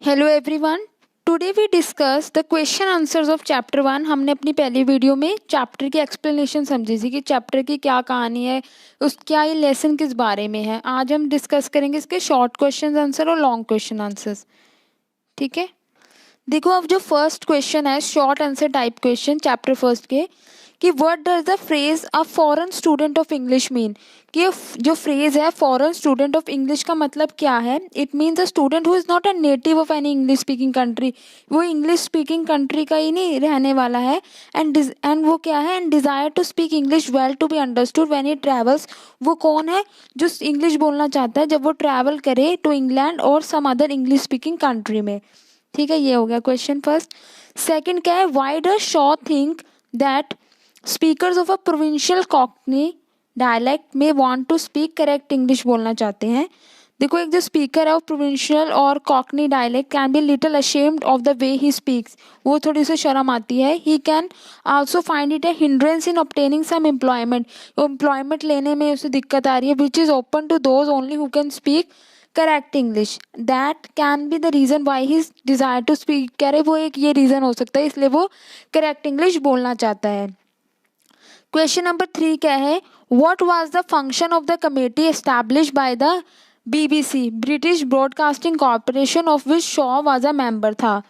Hello everyone. Today we discuss the question answers of chapter 1। हमने अपनी पहली video में चैप्टर की एक्सप्लेनेशन समझी थी कि चैप्टर की क्या कहानी है, उस क्या ये लेसन किस बारे में है। आज हम डिस्कस करेंगे इसके शॉर्ट क्वेश्चन आंसर और लॉन्ग क्वेश्चन आंसर्स। ठीक है, देखो अब जो फर्स्ट क्वेश्चन है short answer type question chapter first के, कि what does the phrase a foreign student of English mean. कि ये जो फ्रेज है फॉरेन स्टूडेंट ऑफ इंग्लिश का मतलब क्या है। It means a student who is not a native of any English speaking country. वो इंग्लिश स्पीकिंग कंट्री का ही नहीं रहने वाला है। एंड वो क्या है, and desire to speak English well to be understood when he travels. वो कौन है जो इंग्लिश बोलना चाहता है जब वो ट्रैवल करे टू इंग्लैंड और some other English speaking country में। ठीक है, ये हो गया क्वेश्चन फर्स्ट। सेकंड क्या है, why does Shaw think that speakers of a provincial cockney dialect में want to speak correct English बोलना चाहते हैं। देखो एक जो स्पीकर है of provincial or cockney dialect can be little ashamed of the way he speaks. वो थोड़ी सी शर्म आती है। He can also find it a hindrance in obtaining some employment. Employment लेने में उसे दिक्कत आ रही है, which is open to those only who can speak correct English. That can be the reason why he desire to speak. कह रहे वो एक ये रीज़न हो सकता है इसलिए वो करेक्ट इंग्लिश बोलना चाहता है। क्वेश्चन नंबर 3 क्या है, what was the function of the committee established by the BBC British Broadcasting Corporation of which Shaw was a member था।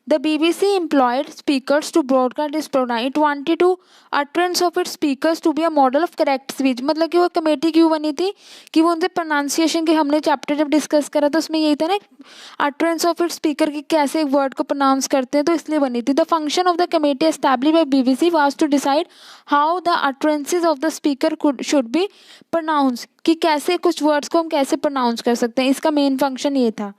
The BBC employed speakers to broadcast its program. It wanted to utterance of its speakers to be a model of correct speech. मतलब कि वो committee क्यों बनी थी कि वो उनसे प्रोनाउंसिएशन के, हमने चैप्टर जब डिस्कस करा था उसमें यही था ना, अटरेंस ऑफ इट स्पीकर की कैसे एक वर्ड को प्रोनाउंस करते हैं, तो इसलिए बनी थी। The function of the committee established by BBC was to decide how the utterances of the speaker should be pronounce, कि कैसे कुछ वर्ड्स को हम कैसे प्रोनाउंस कर सकते हैं, इसका मेन फंक्शन ये था।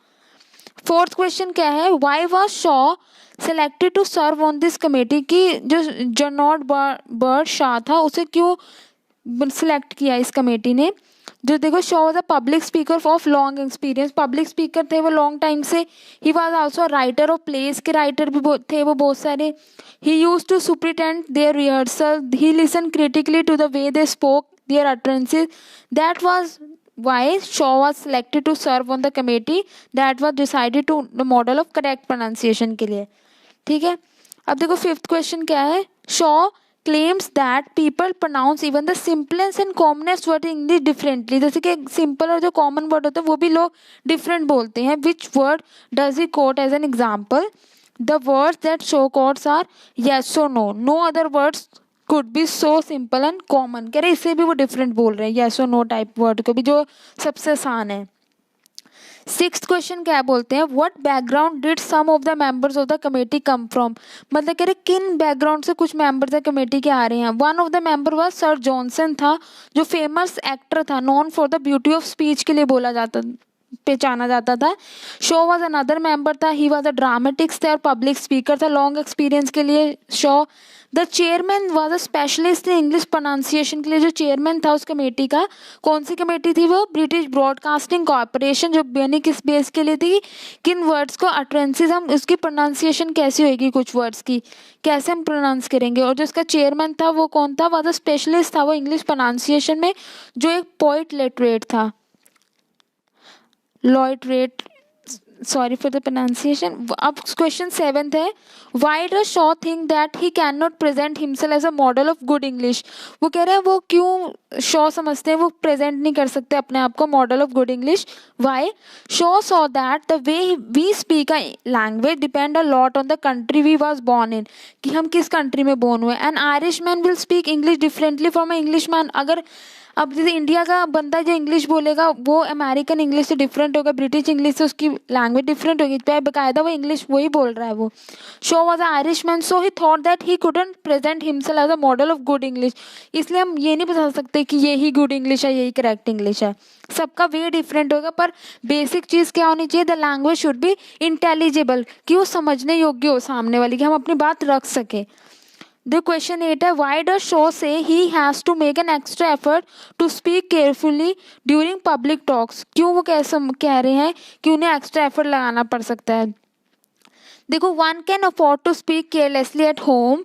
फोर्थ क्वेश्चन क्या है, why was Shaw selected to serve on this committee. की जो जनॉट बर्ड शाह था उसे क्यों सिलेक्ट किया इस कमेटी ने। जो देखो Shaw was a public speaker of long experience. Public speaker थे वो लॉन्ग टाइम से। He was also writer of plays के राइटर भी थे वो बहुत सारे। He use to superintend their rehearsal. He listen critically to the way they spoke their utterances. That was why Shaw was selected to serve on the committee that was decided to the model of correct pronunciation के लिए। ठीक है, अब देखो fifth question क्या है, Shaw claims that people pronounce even the simplest and commonest word in English differently। जैसे कि सिंपल और जो कॉमन वर्ड होते हैं वो भी लोग डिफरेंट बोलते हैं। Which word does he quote as an example? The words that Shaw quotes are yes or no. No other words could be so simple and common। कह रहे इससे भी वो डिफरेंट बोल रहे हैं yes और no टाइप वर्ड को भी, जो सबसे आसान है। सिक्स्थ क्वेश्चन क्या बोलते हैं, what background did some of the members of the committee come from. मतलब कह रहे किन बैकग्राउंड से कुछ मेंबर्स द कमेटी के आ रहे हैं। One of the member was sir Johnson था, जो फेमस एक्टर था, non for the beauty of speech के लिए बोला जाता, पहचाना जाता था। शो वॉज अनदर मेंबर था, ही वॉज अ ड्रामेटिक्स थे और पब्लिक स्पीकर था लॉन्ग एक्सपीरियंस के लिए show. The chairman was a specialist in English pronunciation के लिए। जो चेयरमैन था उस कमेटी का, कौन सी कमेटी थी वो, ब्रिटिश ब्रॉडकास्टिंग कॉरपोरेशन, जो बनी किस बेस के लिए थी, किन वर्ड्स को अटरेंसेज, हम उसकी प्रोनाउंसिएशन कैसी होगी, कुछ वर्ड्स की कैसे हम प्रोनाउंस करेंगे। और जो उसका चेयरमैन था वो कौन था, वॉज अ स्पेशलिस्ट था वो इंग्लिश प्रोनाउंसिएशन में, जो एक पोइट लिटरेट था, litterateur, sorry for the pronunciation. अब क्वेश्चन सेवेंथ है, why does Shaw think that he can not present himself as a model of good English. वो कह रहे हैं वो क्यों शॉ समझते हैं वो प्रेजेंट नहीं कर सकते अपने आप को model of good English. Why, Shaw saw that the way we speak a language depend a lot on the country we was born in, कि हम किस कंट्री में बोर्न हुए। An Irish man will speak English differently from a English man. अगर अब जैसे India का बंदा जो इंग्लिश बोलेगा वो अमेरिकन इंग्लिश से डिफरेंट होगा, ब्रिटिश इंग्लिश से उसकी लैंग्वेज डिफरेंट होगी, तो बाकायदा वो इंग्लिश वही बोल रहा है वो। Shaw was Irish man, so he thought that he couldn't present himself as a model of good English. इसलिए हम ये नहीं बता सकते कि यही गुड इंग्लिश है यही करेक्ट इंग्लिश है, सबका वे डिफरेंट होगा। पर बेसिक चीज़ क्या होनी चाहिए, the language should be intelligible, कि वो समझने योग्य हो सामने वाली, कि हम अपनी बात रख सके। The question 8 है, why does Shaw say he has to make an extra effort to speak carefully during public talks? क्यों वो कैसे कह रहे हैं कि उन्हें एक्स्ट्रा एफर्ट लगाना पड़ सकता है। देखो, one can afford to speak carelessly at home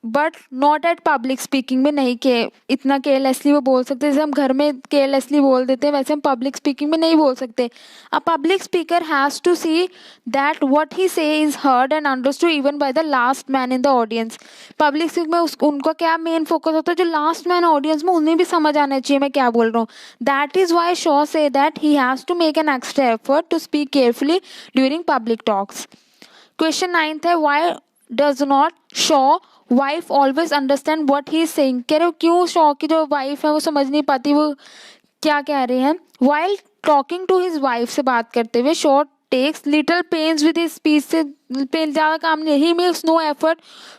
but not at public speaking में नहीं, के इतना केयरलेसली वो बोल सकते, जैसे हम घर में केयरलेसली बोल देते हैं वैसे हम पब्लिक स्पीकिंग में नहीं बोल सकते. A public speaker has to see that what he says is heard and understood even by the last man in the audience. Public speaking में उनका क्या मेन फोकस होता है, जो लास्ट मैन ऑडियंस में उन्हें भी समझ आना चाहिए मैं क्या बोल रहा हूँ. That is why Shaw say that he has to make an extra effort to speak carefully during public talks. Question 9 है, why does not Shaw wife always understand what he is saying. कह रहे हो क्यों शॉ की जो wife है वो समझ नहीं पाती वो क्या कह रहे हैं. While talking to his wife से बात करते हुए Shaw takes little pains with his speech. से पेन ज़्यादा काम नहीं, he makes no effort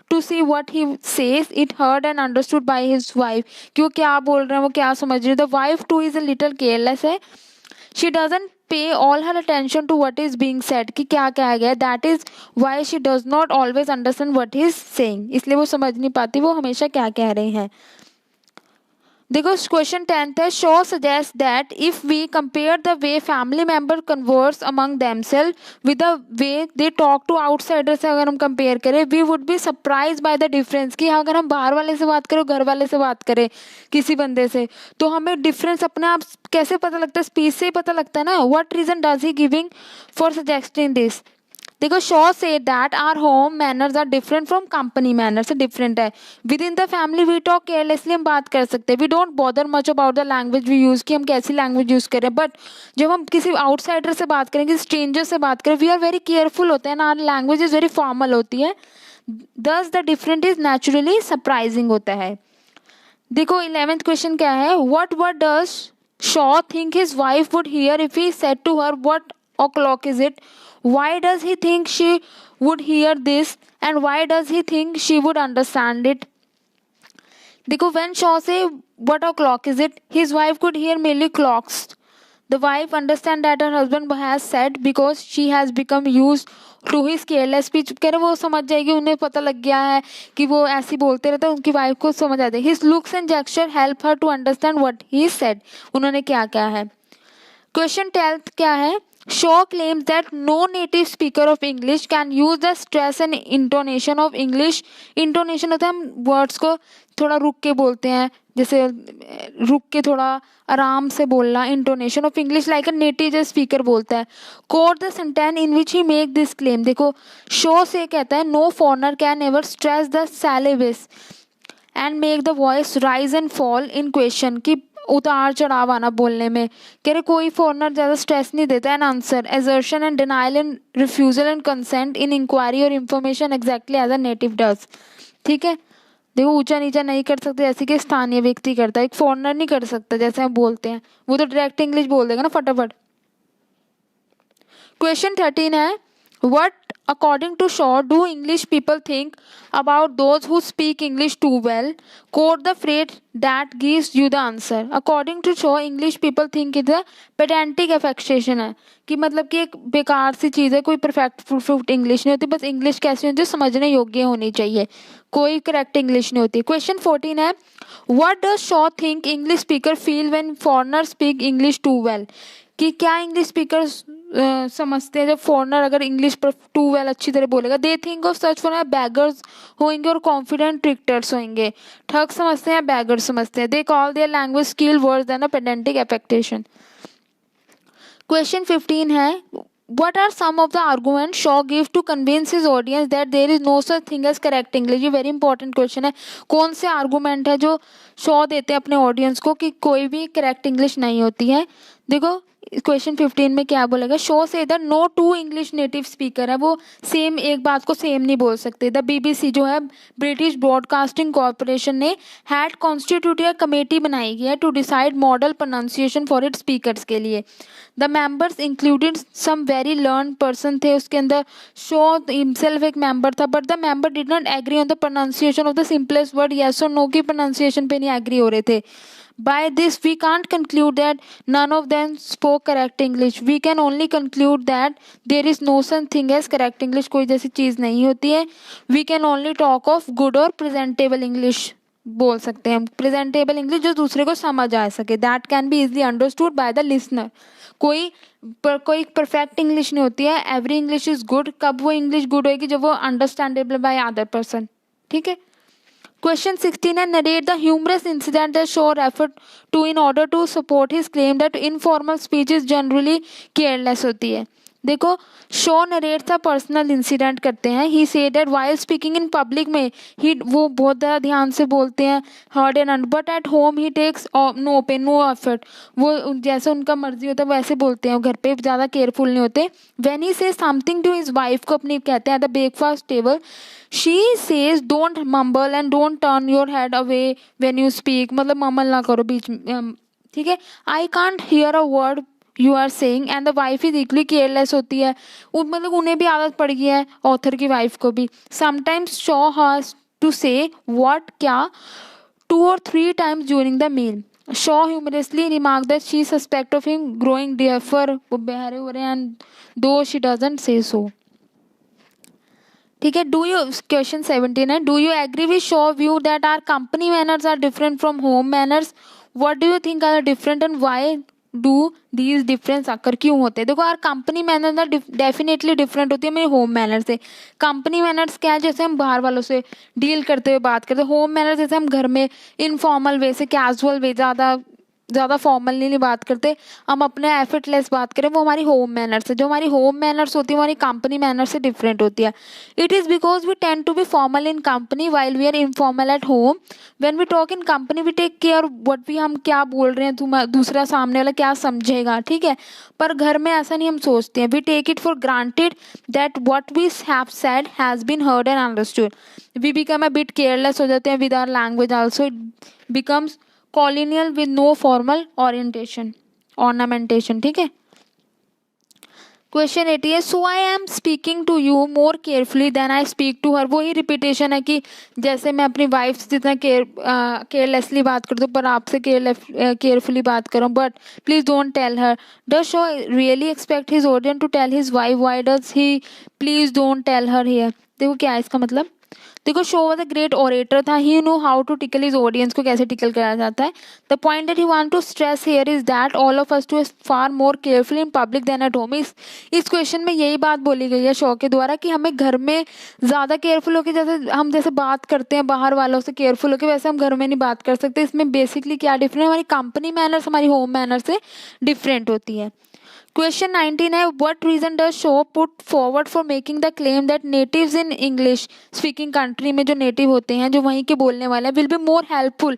to see what he says it heard and understood by his wife. कि वो क्या बोल रहे हैं वो क्या समझ रहे हैं. The wife too is a little careless है. She doesn't pay all her attention to what is being said कि क्या कहा गया. that is why she does not always understand what he is saying. इसलिए वो समझ नहीं पाती वो हमेशा क्या कह रहे हैं. देखो क्वेश्चन 10 है, Shaw suggest that if we compare the way family member converse among themselves with the way they talk to outsider से अगर हम कंपेयर करें we would be surprise by the difference. कि अगर हम बाहर वाले से बात करें घर वाले से बात करें किसी बंदे से तो हमें डिफरेंस अपने आप कैसे पता लगता है, स्पीच से ही पता लगता है ना. What reason does he giving for suggesting this. देखो शो से that our home manners are different from company manner से डिफरेंट है. Within the family we talk carelessly, हम बात कर सकते हैं. We don't bother much about the language we use कि हम कैसी लैंग्वेज यूज़ करें. बट जब हम किसी आउटसाइडर से बात करें, किसी स्ट्रेंजर से बात करें, वी आर वेरी केयरफुल होते हैं ना, our language is very formal होती है. दस the different is naturally surprising होता है. देखो 11th क्वेश्चन क्या है, what does Shaw think his wife would hear if he said to her what o'clock is it. Why does he think she would hear this and why does he think she would understand it. देखो when Shaw say what o'clock is it, his wife could hear merely clocks. The wife understand that her husband has said because she has become used to his careless speech. कह रहे वो समझ जाएगी, उन्हें पता लग गया है कि वो ऐसी बोलते रहते हैं, उनकी वाइफ को समझ आता है. His looks and gesture help her to understand what he said. उन्होंने क्या क्या है. क्वेश्चन 12 क्या है, Shaw claims that no native speaker of English can use the stress and intonation of English. Intonation होता है हम words को थोड़ा रुक के बोलते हैं, जैसे रुक के थोड़ा आराम से बोलना. Intonation of English like a native जो स्पीकर बोलता है. Quote the sentence in which he make this claim. देखो शो से कहता है no foreigner can ever stress the syllables and make the voice rise and fall in question. की उतार चढ़ाव आना बोलने में. कह रहे कोई फॉरनर ज़्यादा स्ट्रेस नहीं देता. An answer assertion and denial and refusal and consent in inquiry or information exactly as a native does. ठीक है, देखो ऊंचा नीचा नहीं कर सकते जैसे कि स्थानीय व्यक्ति करता है, एक फॉरनर नहीं कर सकता. जैसे हम बोलते हैं वो तो डायरेक्ट इंग्लिश बोल देगा ना फटाफट. क्वेश्चन 13 है, what according to Shaw do English people think about those who speak English too well. Quote the phrase that gives you the answer. According to Shaw English people think is a pedantic affectation है. कि मतलब कि एक बेकार सी चीज़ है, कोई perfect English नहीं होती. बस इंग्लिश कैसी होती है समझने योग्य होनी चाहिए, कोई करेक्ट इंग्लिश नहीं होती. क्वेश्चन 14 है, what does Shaw think English speaker feel when foreigner speak English too well. कि क्या इंग्लिश स्पीकर समझते हैं जब फॉरनर अगर इंग्लिश पर टू वेल अच्छी तरह बोलेगा. They think of such for beggars होंगे और कॉन्फिडेंट ट्रिक्टर्स होंगे. ठग समझते हैं, बैगर समझते हैं. They call their language skill words than a pedantic affectation. Question 15 है, what are some of the arguments Shaw gives to convince his audience that there is no such thing as correct English. ये very important question है. कौन से argument है जो शॉ देते हैं अपने ऑडियंस को कि कोई भी करेक्ट इंग्लिश नहीं होती है. देखो क्वेश्चन 15 में क्या बोलेगा, शो से इधर no to English native speaker है वो सेम एक बात को सेम नहीं बोल सकते. द बीबीसी जो है ब्रिटिश ब्रॉडकास्टिंग कॉरपोरेशन ने हैड कॉन्स्टिट्यूटेड कमेटी बनाई गई है to decide model pronunciation for its speakers के लिए. The members included some very learn person थे उसके अंदर. शो हिमसेल्फ एक मेंबर था but the member did not agree on the pronunciation of the simplest word yes और no की pronunciation पे नहीं एग्री हो रहे थे. By this, we can't conclude that none of them spoke correct English. We can only conclude that there is no such thing as correct English. कोई जैसी चीज़ नहीं होती है. We can only talk of good or presentable English. बोल सकते हैं हम presentable English जो दूसरे को समझ आ सके. That can be easily understood by the listener. कोई परफेक्ट इंग्लिश नहीं होती है. Every English is good. कब वो इंग्लिश गुड होगी जब वो अंडरस्टैंडेबल बाय अदर पर्सन. ठीक है. क्वेश्चन 16 है narrate the humorous incident that Shaw refer to in order to support his claim that informal speech is generally careless होती है। देखो शो नरेट था पर्सनल इंसिडेंट करते हैं। He says that while speaking in public में ही वो बहुत ज़्यादा ध्यान से बोलते हैं heard and but at home he takes no pain no effort. वो जैसे उनका मर्जी होता है वैसे बोलते हैं, घर पे ज़्यादा केयरफुल नहीं होते। व्हेन ही से समथिंग टू हिज वाइफ को अपनी कहते हैं the breakfast table she says don't mumble and don't turn your head away when you speak, मतलब मम्बल ना करो बीच में, ठीक है। I can't hear a word you are saying and the wife is equally careless होती है। मतलब उन्हें भी आदत पड़ गई है, ऑथर की वाइफ को भी। समटाइम्स शो हैज टू से व्हाट क्या 2 or 3 times during the meal. Shaw humorously remarked that she suspects of him growing deafer, वो बहरे हो रहे हैं, and though she doesn't say so. ठीक है। डू यू क्वेश्चन 17 है do you agree with Shaw view that our company manners are different from home manners, what do you think are different and why do these difference occur क्यों होते हैं। देखो यार company manners ना definitely different होती है मेरे home manner से। कंपनी मैनर्स क्या है, जैसे हम बाहर वालों से डील करते हुए बात करते हैं। होम मैनर्स जैसे हम घर में इनफॉर्मल वे से, कैजुअल वे, ज़्यादा फॉर्मली नहीं बात करते, हम अपने एफर्टलेस बात करें, वो हमारी होम मैनर्स है। जो हमारी होम मैनर्स होती है हमारी कंपनी मैनर से डिफरेंट होती है। It is because we tend to be formal in company while we are informal at home. When we talk in company we take care what we, हम क्या बोल रहे हैं, दूसरा सामने वाला क्या समझेगा, ठीक है। पर घर में ऐसा नहीं हम सोचते हैं। We take it for granted that what we have said has been heard and understood. We become a bit careless हो जाते हैं with our language also. It becomes colonial with no formal ornamentation, ठीक है। Question 80 है so I am speaking to you more carefully than I speak to her. वही repetition है कि जैसे मैं अपनी वाइफ से जितना केयरलेसली बात करती हूँ पर आपसे केयरफुली बात करूँ, but please don't tell her. Does Shaw really expect his audience to tell his wife why does he please don't tell her here. देखो क्या है इसका मतलब। देखो Shaw was a great orator था। He know how to tickle his audience को कैसे tickle कराया जाता है। The point that he want to stress here is that all of us to far more careful in public then at home. इस question में यही बात बोली गई है शो के द्वारा कि हमें घर में ज़्यादा केयरफुल होकर, जैसे बात करते हैं बाहर वालों से केयरफुल होकर, वैसे हम घर में नहीं बात कर सकते। इसमें बेसिकली क्या डिफरेंट है, हमारी कंपनी मैनर्स हमारी होम मैनर से डिफरेंट होती है। क्वेश्चन 19 है what reason does Shaw put forward for making the claim that natives in English speaking country में जो नेटिव होते हैं, जो वहीं के बोलने वाले हैं, विल बी मोर हेल्पफुल।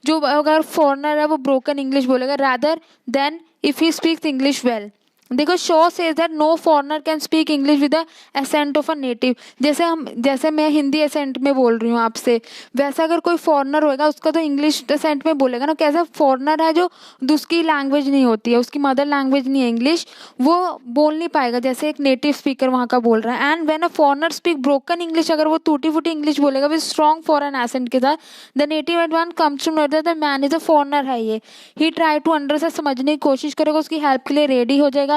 जो अगर फॉरनर है वो ब्रोकन इंग्लिश बोलेगा rather than if he speaks English well. देखो Shaw says that no foreigner can speak English with the accent of a native. जैसे मैं हिंदी एसेंट में बोल रही हूँ आपसे, वैसा अगर कोई फॉरनर होएगा उसका तो इंग्लिश एसेंट में बोलेगा ना। कैसा फॉरनर है जो उसकी लैंग्वेज नहीं होती है, उसकी मदर लैंग्वेज नहीं है इंग्लिश, वो बोल नहीं पाएगा जैसे एक नेटिव स्पीकर वहाँ का बोल रहा है। And when a foreigner speak broken English, अगर वो टूटी फूटी इंग्लिश बोलेगा विद स्ट्रॉन्ग फॉरन एसेंट के साथ, the native at once comes to know that the man is a foreigner है ये। ही ट्राई टू अंडरस्टैंड, समझने की कोशिश करेगा, उसकी हेल्प के लिए रेडी हो जाएगा।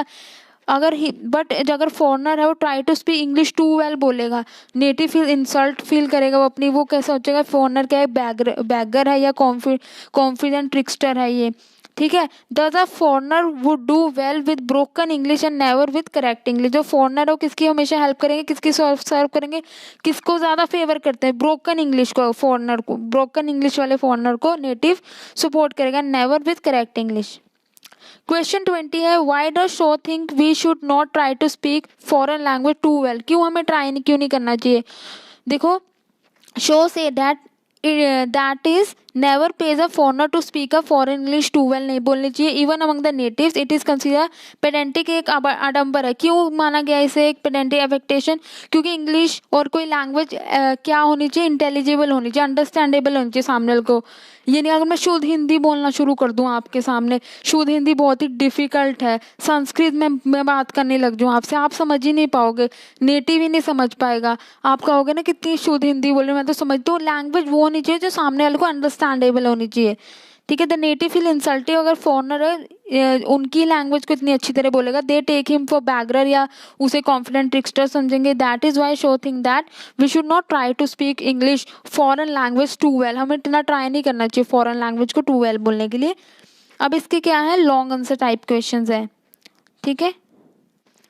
अगर फॉरनर है वो try to speak English too well बोलेगा, नेटिव फील इंसल्ट फील करेगा वो अपनी, वो कैसा सोचेगा फॉरनर क्या है, बैगर है या कॉन्फिडेंट ट्रिक्स्टर है ये, ठीक है। Does a foreigner would do well with broken English and never with correct English. जो फॉरनर है वो किसकी हमेशा हेल्प करेंगे, किसकी सर्व करेंगे, किसको ज़्यादा फेवर करते हैं, ब्रोकन इंग्लिश को, फॉरनर को, ब्रोकन इंग्लिश वाले फॉरनर को नेटिव सपोर्ट करेगा, never with correct English. Question 20 है why does Shaw think we should not try to speak foreign language too well. क्यों हमें क्यों नहीं करना चाहिए। देखो शो से that is never pays a foreigner to speak a foreign English too well, नहीं बोलनी चाहिए। Even among the natives it is consider pedantic, एक आडंबर है। क्यों माना गया इसे एक पेडेंटिक एफेक्टेशन, क्योंकि इंग्लिश और कोई लैंग्वेज क्या होनी चाहिए, इंटेलिजिबल होनी चाहिए, अंडरस्टैंडेबल होनी चाहिए सामने वाले को। ये नहीं अगर मैं शुद्ध हिंदी बोलना शुरू कर दूं आपके सामने, शुद्ध हिंदी बहुत ही डिफिकल्ट है, संस्कृत में मैं बात करने लग जाऊँ आपसे, आप समझ ही नहीं पाओगे, नेटिव ही नहीं समझ पाएगा। आप कहोगे ना कितनी शुद्ध हिंदी बोल रही मैं तो समझ, तो लैंग्वेज वो होनी चाहिए जो सामने वाले को अंडरस्टैंडेबल होनी चाहिए, ठीक है। द नेटिव फील इंसल्टेड, अगर फॉरनर है उनकी लैंग्वेज को इतनी अच्छी तरह बोलेगा, they take him for beggar या उसे कॉन्फिडेंट ट्रिक्स्टर समझेंगे। That is why Shaw think that we should not try to speak English foreign language too well. हमें इतना ट्राई नहीं करना चाहिए फॉरेन लैंग्वेज को टू वेल बोलने के लिए। अब इसके क्या है, लॉन्ग आंसर टाइप क्वेश्चन है, ठीक है।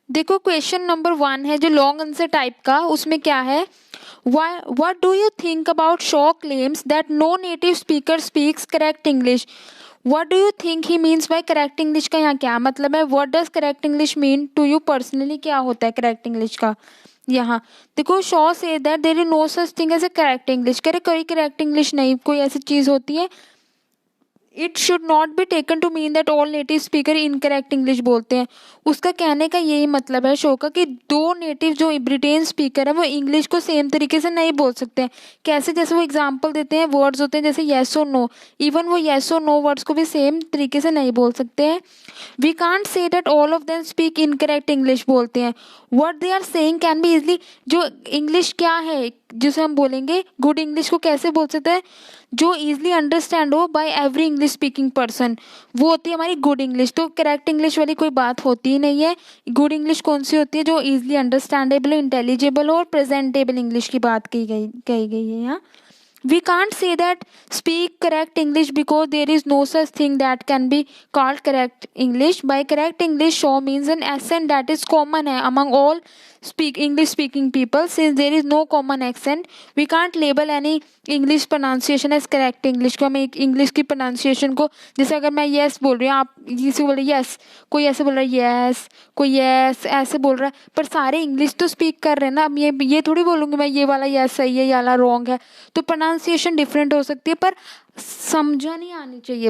देखो क्वेश्चन नंबर 1 है जो लॉन्ग आंसर टाइप का, उसमें क्या है, What do you think about Shaw claims that no native speaker speaks correct English? What do you think he means by correct English का यहाँ क्या मतलब है? What does correct English mean to you personally? क्या होता है correct English का? यहाँ देखो, Shaw say that there is no such thing as a correct English. कह रहे कोई correct English नहीं, कोई ऐसी चीज़ होती है. It should not be taken to mean that all native speaker incorrect English बोलते हैं. उसका कहने का यही मतलब है शो का कि दो नेटिव जो ब्रिटेन स्पीकर है वो इंग्लिश को सेम तरीके से नहीं बोल सकते हैं. कैसे? जैसे वो एग्जांपल देते हैं, वर्ड्स होते हैं जैसे येस और नो, इवन वो येस और नो वर्ड्स को भी सेम तरीके से नहीं बोल सकते हैं. We can't say that all of them speak incorrect English बोलते हैं. What they are saying can be easily, जो इंग्लिश क्या है जिसे हम बोलेंगे गुड इंग्लिश को कैसे बोल सकते हैं? जो इजली अंडरस्टैंड हो by every English speaking person, वो होती है हमारी गुड इंग्लिश. तो करेक्ट इंग्लिश वाली कोई बात होती ही नहीं है. गुड इंग्लिश कौन सी होती है? जो इजली अंडरस्टैंडेबल हो, इंटेलिजिबल हो और प्रेजेंटेबल इंग्लिश की बात कही गई है यहाँ. We can't say that speak correct English because there is no such thing that can be called correct English. By correct English, Shaw means an accent that is common है among all English speaking people. Since there is no common accent, we can't label any English pronunciation as correct English. को हम एक English की pronunciation को, जैसे अगर मैं yes बोल रही हूँ, आप किसी बोल रहे yes, कोई ऐसे बोल रहा है yes, कोई yes ऐसे बोल रहा है, पर सारे इंग्लिश तो स्पीक कर रहे हैं ना. अब ये थोड़ी बोलूँगी मैं ये वाला yes सही है, ये वाला रॉन्ग है. तो प्रोनाउंसिएशन डिफरेंट हो सकती है, पर समझा नहीं आनी चाहिए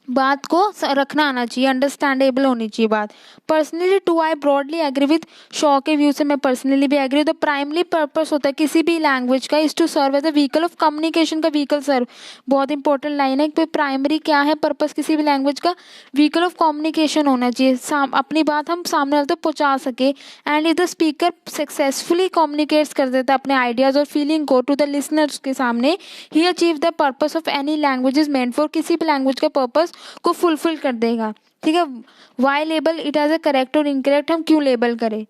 बात को रखना आना चाहिए, अंडरस्टैंडेबल होनी चाहिए बात. Personally too I broadly agree with Shaw के व्यू से मैं पर्सनली भी एग्री. द प्राइमरी पर्पस होता है किसी भी लैंग्वेज का is to serve as a vehicle of communication का व्हीकल सर्व. बहुत इंपॉर्टेंट लाइन है कि प्राइमरी क्या है पर्पस किसी भी लैंग्वेज का? व्हीकल ऑफ कम्युनिकेशन होना चाहिए, अपनी बात हम सामने वाले तक पहुंचा सके. And if the speaker successfully communicates कर देता है अपने आइडियाज और फीलिंग को टू द लिसनर्स के सामने, he achieve the purpose of any language is meant for. किसी भी लैंग्वेज का पर्पस को फुलफिल कर देगा. ठीक है. Why label it as a correct or incorrect, हम क्यों लेबल करें?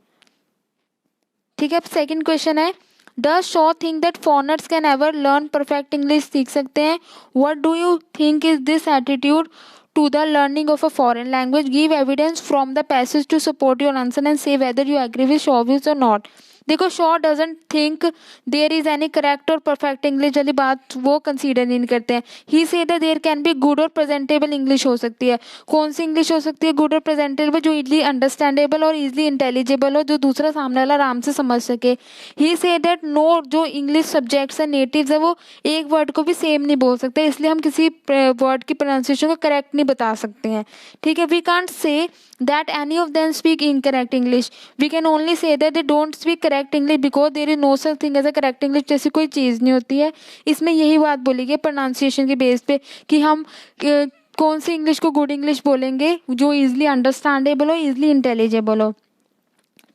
ठीक है. सेकंड क्वेश्चन है, does Shaw think that foreigners can ever learn perfect English? सीख सकते हैं. What do you think is this attitude to the learning of a foreign language? Give evidence from the passage to support your answer and say whether you agree with Shaw views or not. देखो, Shaw doesn't think there is any correct और perfect English वाली बात वो consider नहीं करते हैं. He says that there can be good और presentable English हो सकती है. कौन सी इंग्लिश हो सकती है गुड और प्रेजेंटेबल? जो इजली अंडरस्टैंडेबल और इजली इंटेलिजिबल हो, जो दूसरा सामने वाला आराम से समझ सके. ही से दैट नो, जो इंग्लिश सब्जेक्ट्स है नेटिव्स है वो एक वर्ड को भी सेम नहीं बोल सकते, इसलिए हम किसी वर्ड की प्रोनाउंसिएशन को करेक्ट नहीं बता सकते हैं. ठीक है. We can't say that any of them speak incorrect English. We can only say that they don't speak correct English because there is no such thing as a correct English. जैसी कोई चीज़ नहीं होती है. इसमें यही बात बोली गई प्रोनाउंसिएशन के बेस पे कि हम कौन सी इंग्लिश को गुड इंग्लिश बोलेंगे जो इजली अंडरस्टैंडेबल हो, इजली इंटेलिजिबल हो.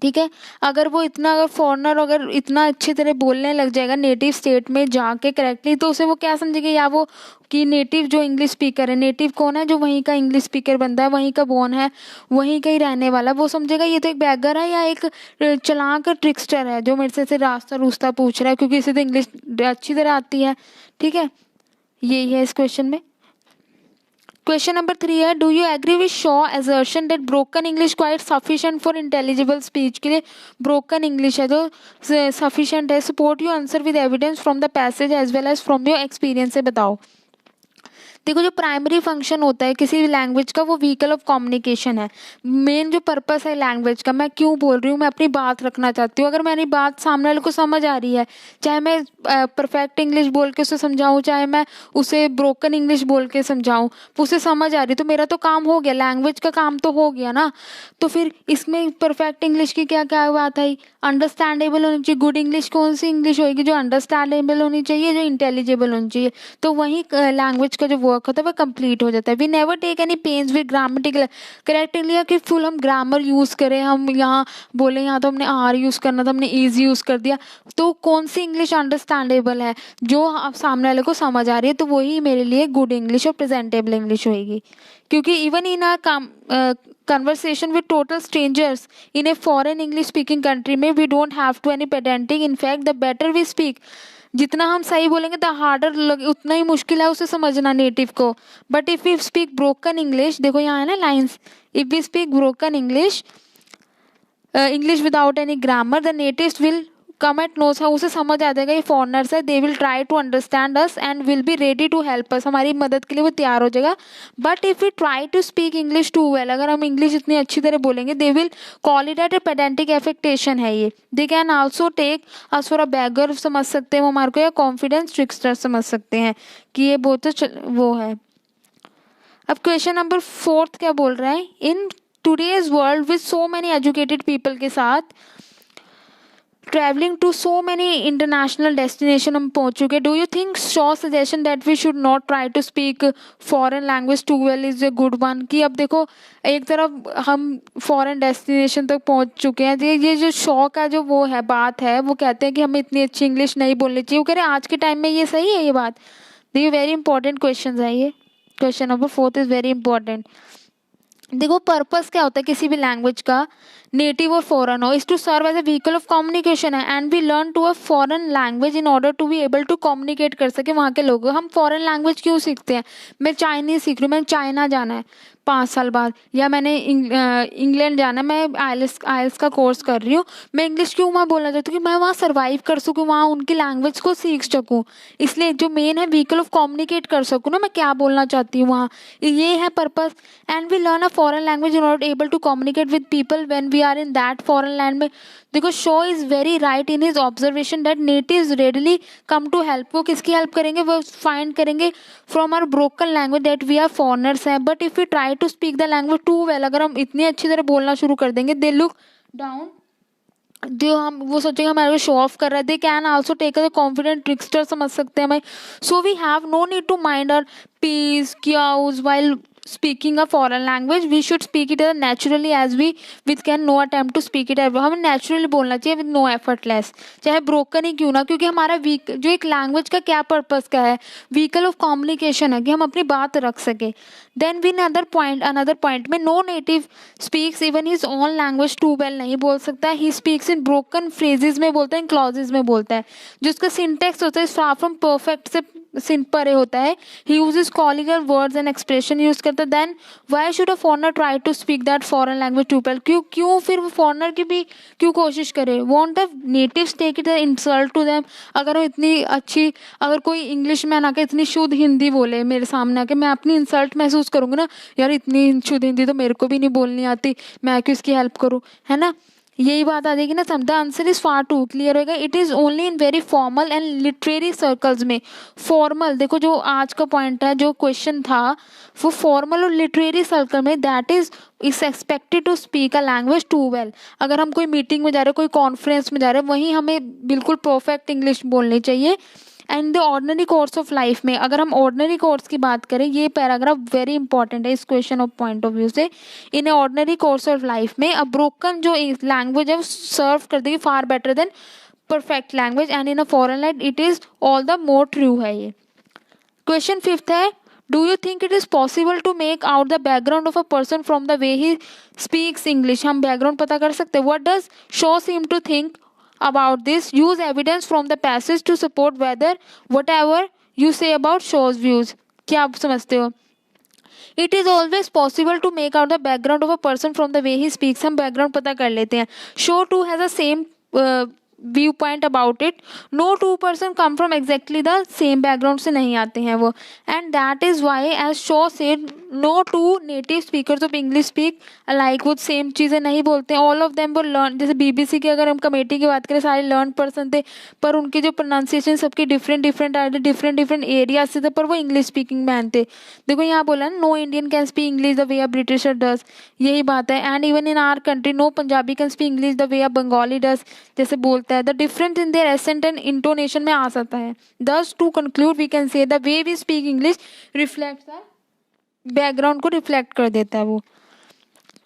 ठीक है. अगर वो इतना, अगर फॉरनर अगर इतना अच्छी तरह बोलने लग जाएगा नेटिव स्टेट में जाके करेक्टली, तो उसे वो क्या समझेगा? या वो कि नेटिव जो इंग्लिश स्पीकर है, नेटिव कौन है? जो वहीं का इंग्लिश स्पीकर बंदा है, वहीं का बोर्न है, वहीं का ही रहने वाला, वो समझेगा ये तो एक बैगर है या एक चालाक ट्रिक्स्टर है जो मेरे से रास्ता रूस्ता पूछ रहा है, क्योंकि इसे तो इंग्लिश अच्छी तरह आती है. ठीक है. यही है इस क्वेश्चन में. क्वेश्चन नंबर 3 है, do you agree with Shaw assertion that broken English quite sufficient for intelligible speech? के लिए ब्रोकन इंग्लिश है जो सफिशिएंट है. Support your answer with evidence from the passage as well as from your experience से बताओ. देखो, जो primary function होता है किसी भी लैंग्वेज का वो व्हीकल ऑफ कम्युनिकेशन है. मेन जो पर्पस है लैंग्वेज का, मैं क्यों बोल रही हूँ, मैं अपनी बात रखना चाहती हूँ. अगर मेरी बात सामने वाले को समझ आ रही है, चाहे मैं परफेक्ट इंग्लिश बोल के उसे समझाऊँ, चाहे मैं उसे ब्रोकन इंग्लिश बोल के समझाऊँ, उसे समझ आ रही, तो मेरा तो काम हो गया, लैंग्वेज का काम तो हो गया ना. तो फिर इसमें परफेक्ट इंग्लिश की क्या क्या बात है? अंडरस्टैंडेबल होनी चाहिए. गुड इंग्लिश कौन सी इंग्लिश होगी? जो अंडरस्टैंडेबल होनी चाहिए, जो इंटेलिजिबल होनी चाहिए. तो वही लैंग्वेज का जो वर्क होता है वो कंप्लीट हो जाता है. We never take any pains with grammatical correctly कि फुल हम ग्रामर यूज़ करें, हम यहाँ बोले यहाँ तो हमने आर यूज़ करना था, हमने ईजी यूज़ कर दिया. तो कौन सी इंग्लिश अंडरस्टैंडेबल है, जो आप सामने वाले को समझ आ रही है, तो वही मेरे लिए गुड इंग्लिश और प्रेजेंटेबल इंग्लिश होगी. क्योंकि even in a conversation with total strangers in a foreign English speaking country में we don't have to any pedantic. in fact the better we speak, जितना हम सही बोलेंगे तो हार्डर उतना ही मुश्किल है उसे समझना नेटिव को. But if we speak broken English, देखो यहाँ है ना lines, if we speak broken English, English without any grammar, the natives will come at knows, हाँ उसे समझ आ जाएगा ये फॉरनर्स है, they will try to understand us and will be ready to help us, हमारी मदद के लिए वो तैयार हो जाएगा. But if we try to speak English too well, अगर हम इंग्लिश इतनी अच्छी तरह बोलेंगे, they will call it at a pedantic affectation है ये. They can also take us for a beggar समझ सकते हैं वो हमारे को, या कॉन्फिडेंस ट्रिक्स्टर समझ सकते हैं कि ये बहुत वो है. अब क्वेश्चन नंबर 4 क्या बोल रहा है, in today's world with so many educated people के साथ travelling to so many international destination हम पहुंच चुके, do you think Shaw suggestion that we should not try to speak foreign language too well is a good one. कि अब देखो एक तरफ हम फॉरेन डेस्टिनेशन तक पहुंच चुके हैं, ये जो शो का जो वो है बात है, वो कहते हैं कि हमें इतनी अच्छी इंग्लिश नहीं बोलनी चाहिए. वो कह रहे हैं आज के टाइम में ये सही है ये बात. देखिए वेरी इंपॉर्टेंट क्वेश्चन है ये. Question number 4 is very important. देखो पर्पस क्या होता है किसी भी लैंग्वेज का, नेटिव और फॉरेन हो, is to serve as a vehicle of communication है. And we learn to a foreign language in order to be able to communicate कर सके वहाँ के लोगों. हम फॉरेन लैंग्वेज क्यों सीखते हैं, मैं चाइनीज सीख रही हूँ, मैंने चाइना जाना है 5 साल बाद, या मैंने इंग्लैंड जाना है, मैं आइल्स का कोर्स कर रही हूँ, मैं इंग्लिश क्यों वहाँ बोलना चाहती हूँ कि मैं वहाँ सर्वाइव कर सकूँ, वहाँ उनकी लैंग्वेज को सीख सकूँ. इसलिए जो मेन है व्हीकल ऑफ कम्युनिकेट कर सकूँ ना, मैं क्या बोलना चाहती हूँ वहाँ, ये है purpose. And we learn a foreign language in order able to communicate with people when we are in that foreign land में. देखो Shaw is very right in his observation that natives readily come to help. वो किसकी help करेंगे, वो find करेंगे from our broken language that we are foreigners हैं. But if we try to speak the language too well, अगर हम इतनी अच्छी तरह बोलना शुरू कर देंगे, दे लुक डाउन, जो हम वो सोचेंगे हमारे को शो ऑफ कर रहा है. They can also take a confident trickster समझ सकते हैं हमें. So we have no need to mind our p's q's while speaking a foreign language. We should speak it as naturally as we with can no attempt to speak it. हमें naturally बोलना चाहिए with no effortless, चाहे broken ही क्यों ना, क्योंकि हमारा जो एक language का क्या purpose का है, vehicle of communication है कि हम अपनी बात रख सके. Then we another point में no native speaks even his own language too well नहीं बोल सकता है. He speaks in broken phrases में बोलता है, in clauses में बोलता है, जिसका syntax होता है far from perfect से परे होता है. He uses colloquial words and expression use करता है. Then why should a foreigner try to speak that foreign language too well? क्यों फिर वो फॉरनर की भी क्यों कोशिश करे. Won't the natives take it as insult to them? अगर वो इतनी अच्छी, अगर कोई इंग्लिश मैन आके इतनी शुद्ध हिंदी बोले मेरे सामने आके, मैं अपनी इंसल्ट महसूस करूंगी ना, यार इतनी शुद्ध हिंदी तो मेरे को भी नहीं बोलनी आती, मैं क्यों इसकी हेल्प करूँ, है ना. यही बात आ जाएगी ना. The answer is far too clear होगा. It is only in very formal and literary circles में. फॉर्मल देखो जो आज का पॉइंट है, जो क्वेश्चन था वो फॉर्मल और लिटरेरी सर्कल में, that is expected to speak a language too well. अगर हम कोई मीटिंग में जा रहे हैं, कोई कॉन्फ्रेंस में जा रहे हैं, वहीं हमें बिल्कुल परफेक्ट इंग्लिश बोलनी चाहिए. And the ordinary course of life में, अगर हम ऑर्डनरी कोर्स की बात करें, ये पैराग्राफ वेरी इंपॉर्टेंट है इस question of point of view से. In ordinary course of life में अब ब्रोकन जो लैंग्वेज है वो सर्व कर देगी far better than perfect language. And in a foreign land it is all the more true है ये. क्वेश्चन 5 है, do you think it is possible to make out the background of a person from the way he speaks English. हम background पता कर सकते हैं. What does Shaw seem to think about this? Use evidence from the passage to support whether whatever you say about Shaw's views. क्या आप समझते हो. It is always possible to make out the background of a person from the way he speaks. हम background पता कर लेते हैं. Shaw too has the same view point about it. No two person come from exactly the same background से नहीं आते हैं वो. And that is why as Shaw said no two native speakers of English speak like, वो same चीज़ें नहीं बोलते हैं. ऑल ऑफ देम वो लर्न, जैसे बीबीसी की अगर हम कमेटी की बात करें, सारे लर्न पर्सन थे, पर उनकी जो प्रोनाउंसिएशन सबकी डिफरेंट आए थे, डिफरेंट एरिया से थे, पर वो इंग्लिश स्पीकिंग मैन थे. देखो यहाँ बोला ना, no Indian can speak English the way a Britisher does, यही बात है. And even in our country no Punjabi can speak English the way a Bengali does, जैसे बोलता है. The difference in their accent and intonation में आ सकता है. Thus to conclude we can say the way we speak English reflects the background को reflect कर देता है वो.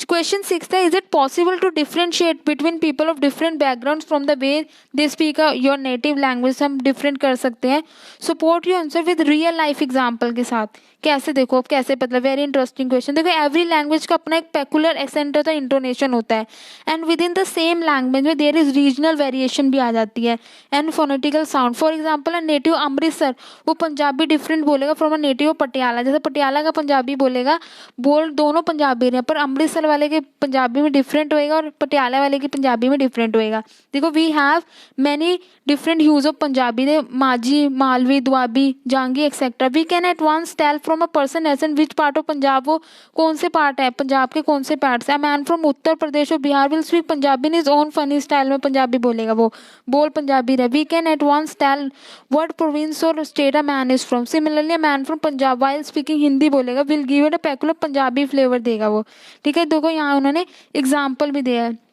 क्वेश्चन 6 है, is it possible to differentiate between people of different background from the way they speak your native language. हम different कर सकते हैं. Support your answer with real life example के साथ कैसे देखो, अब कैसे मतलब वेरी इंटरेस्टिंग क्वेश्चन। देखो एवरी लैंग्वेज का अपना एक पेकुलर एसेंट होता है, इंटोनेशन होता है, and within the same language में देयर इज रीजनल वेरिएशन भी आ जाती है, and phonetical sound. For example a native Amritsar वो पंजाबी डिफरेंट बोलेगा फ्रॉम अ नेटिव पटियाला। जैसे पटियाला का पंजाबी बोलेगा, बोल दोनों पंजाबी रहे, पर अमृतसर वाले के पंजाबी में डिफरेंट होएगा और पटियाला वाले की पंजाबी में डिफरेंट होएगा। देखो we have many different hues of Punjabi, the Majhi, Malwi, Doabi, Jangi etcetera. We can at once tell from a person accent which part of Punjab, वो कौन से पार्ट है पंजाब के, कौन से पार्ट से। अ मैन फ्रॉम उत्तर प्रदेश और Bihar will speak Punjabi in his own funny style में पंजाबी बोलेगा, वो बोल पंजाबी रहे। We can at once tell what province और state a man is from. Similarly a man from Punjab while speaking Hindi बोलेगा, will give it a peculiar Punjabi flavour देगा वो। ठीक है, देखो यहाँ उन्होंने एग्जाम्पल भी दिया है।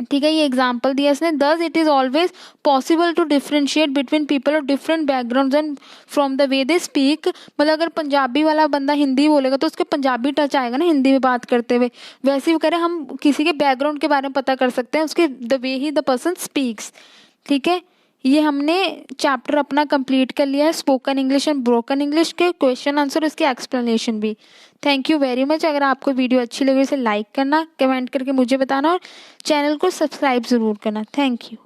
ठीक है, ये एग्जाम्पल दिया इसने। Thus it is always possible to differentiate between people of different background and from the way they speak. मतलब अगर पंजाबी वाला बंदा हिंदी बोलेगा तो उसके पंजाबी टच आएगा ना हिंदी में बात करते हुए। वैसे ही करें हम किसी के बैकग्राउंड के बारे में पता कर सकते हैं, उसके the way he the person speaks. ठीक है, ये हमने चैप्टर अपना कंप्लीट कर लिया है, spoken English and broken English के क्वेश्चन आंसर, इसके एक्सप्लेनेशन भी। Thank you very much. अगर आपको वीडियो अच्छी लगी इसे लाइक करना, कमेंट करके मुझे बताना और चैनल को सब्सक्राइब ज़रूर करना। Thank you.